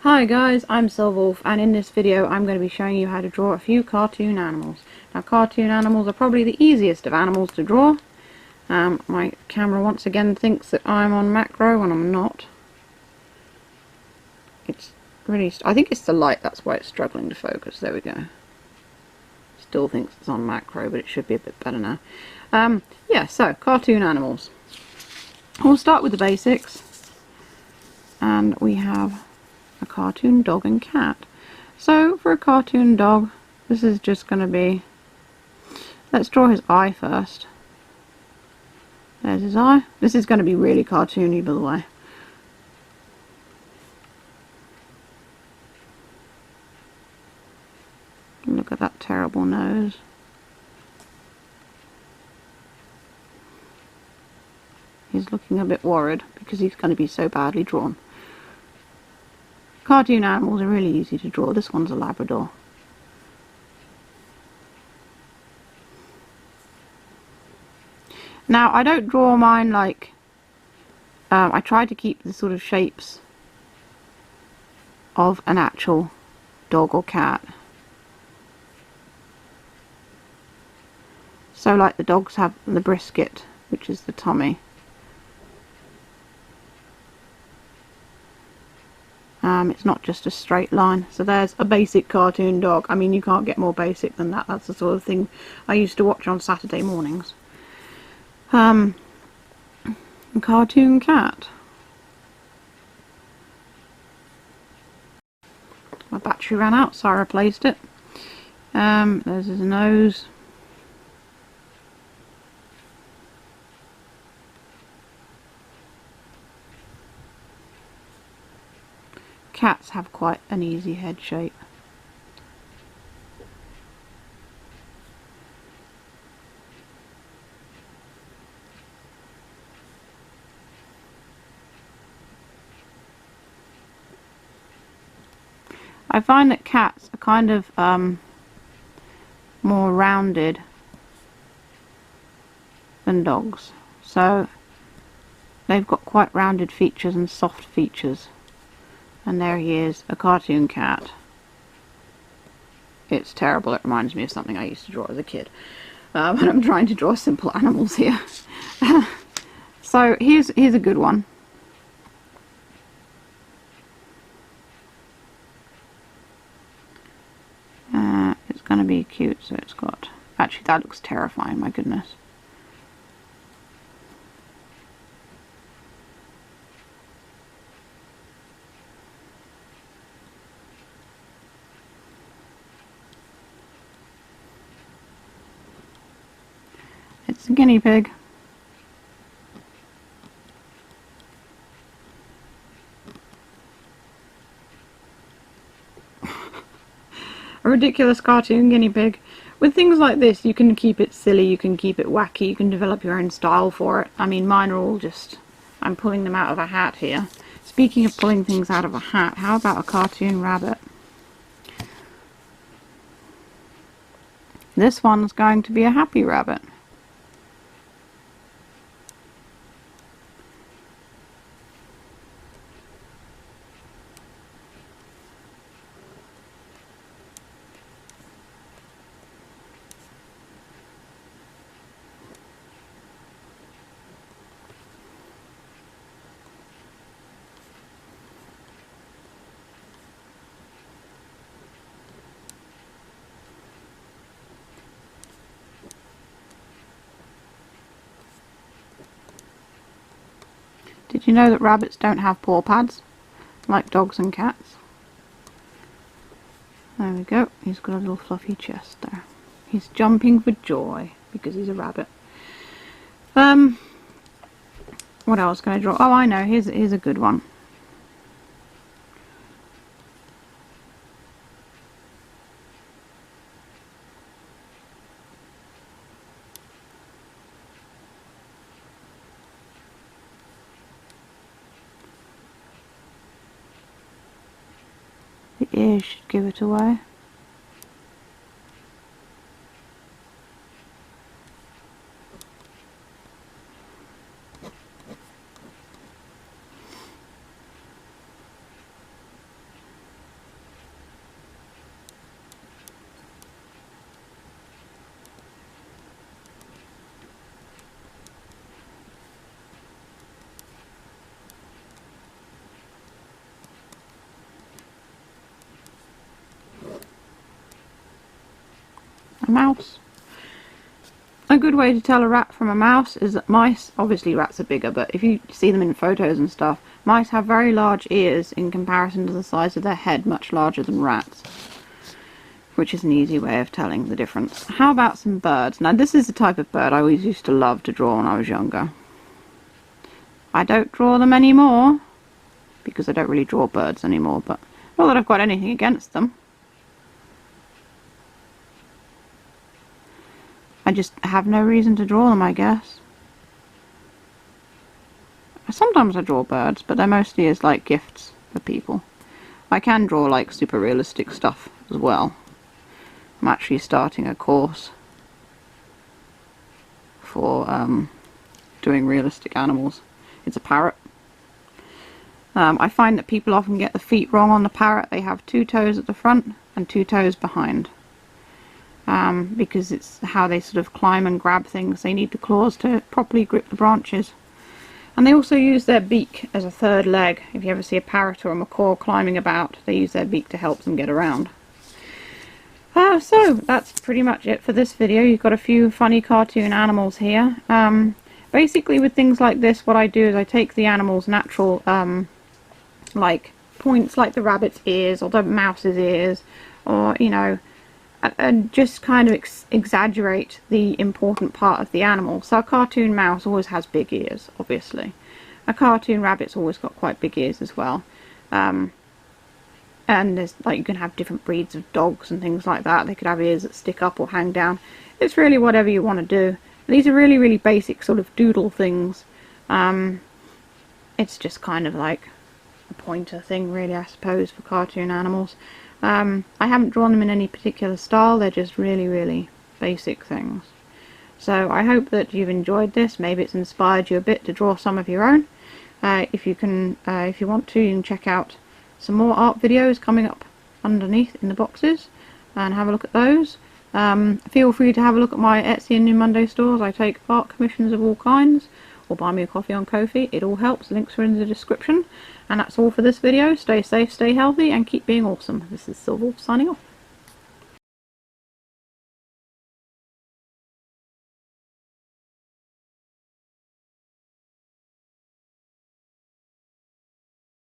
Hi guys, I'm Silverwolf, and in this video I'm going to be showing you how to draw a few cartoon animals. Now, cartoon animals are probably the easiest of animals to draw. My camera once again thinks that I'm on macro when I'm not. It's really, I think it's the light, that's why it's struggling to focus. There we go. Still thinks it's on macro, but it should be a bit better now. Yeah, so cartoon animals. We'll start with the basics, and we have a cartoon dog and cat. So for a cartoon dog, this is just going to be, let's draw his eye first. There's his eye. This is going to be really cartoony, by the way. Look at that terrible nose. He's looking a bit worried because he's going to be so badly drawn. Cartoon animals are really easy to draw. This one's a Labrador. Now, I don't draw mine like, I try to keep the sort of shapes of an actual dog or cat. So like the dogs have the brisket, which is the tummy. It's not just a straight line. So there's a basic cartoon dog. I mean, you can't get more basic than that. That's the sort of thing I used to watch on Saturday mornings. A cartoon cat. My battery ran out, so I replaced it. There's his nose. Cats have quite an easy head shape. I find that cats are kind of more rounded than dogs, so they've got quite rounded features and soft features. And there he is, a cartoon cat. It's terrible. It reminds me of something I used to draw as a kid. But I'm trying to draw simple animals here. So here's a good one. It's going to be cute. So it's got... Actually, that looks terrifying. My goodness. It's a guinea pig. A ridiculous cartoon guinea pig. With things like this, you can keep it silly, you can keep it wacky, you can develop your own style for it. I mean, mine are all just... I'm pulling them out of a hat here. Speaking of pulling things out of a hat, how about a cartoon rabbit? This one's going to be a happy rabbit. Did you know that rabbits don't have paw pads, like dogs and cats? There we go, he's got a little fluffy chest there. He's jumping for joy, because he's a rabbit. What else can I draw? Oh, I know, here's a good one. The ears should give it away. mouse. A good way to tell a rat from a mouse is that mice, obviously rats are bigger, but if you see them in photos and stuff, mice have very large ears in comparison to the size of their head, much larger than rats, which is an easy way of telling the difference. How about some birds? Now this is the type of bird I always used to love to draw when I was younger. I don't draw them anymore, because I don't really draw birds anymore, but not that I've got anything against them. I just have no reason to draw them, I guess. Sometimes I draw birds, but they're mostly as like gifts for people. I can draw like super realistic stuff as well. I'm actually starting a course for doing realistic animals. It's a parrot. I find that people often get the feet wrong on the parrot. They have 2 toes at the front and 2 toes behind. Because it's how they sort of climb and grab things. They need the claws to properly grip the branches. And they also use their beak as a third leg. If you ever see a parrot or a macaw climbing about, they use their beak to help them get around. So that's pretty much it for this video. You've got a few funny cartoon animals here. Basically with things like this, what I do is I take the animal's natural like points, like the rabbit's ears or the mouse's ears, or you know, and just kind of exaggerate the important part of the animal. So a cartoon mouse always has big ears, obviously. A cartoon rabbit's always got quite big ears as well. And there's like, you can have different breeds of dogs and things like that. They could have ears that stick up or hang down. It's really whatever you want to do. These are really, really basic sort of doodle things. It's just kind of like a pointer thing, really, I suppose, for cartoon animals. I haven't drawn them in any particular style. They're just really, really basic things. So I hope that you've enjoyed this. Maybe it's inspired you a bit to draw some of your own. If you want to, you can check out some more art videos coming up underneath in the boxes and have a look at those. Feel free to have a look at my Etsy and New Monday stores. I take art commissions of all kinds, or buy me a coffee on Ko-fi. It all helps. Links are in the description. And that's all for this video. Stay safe, stay healthy, and keep being awesome. This is Silverwolf signing off.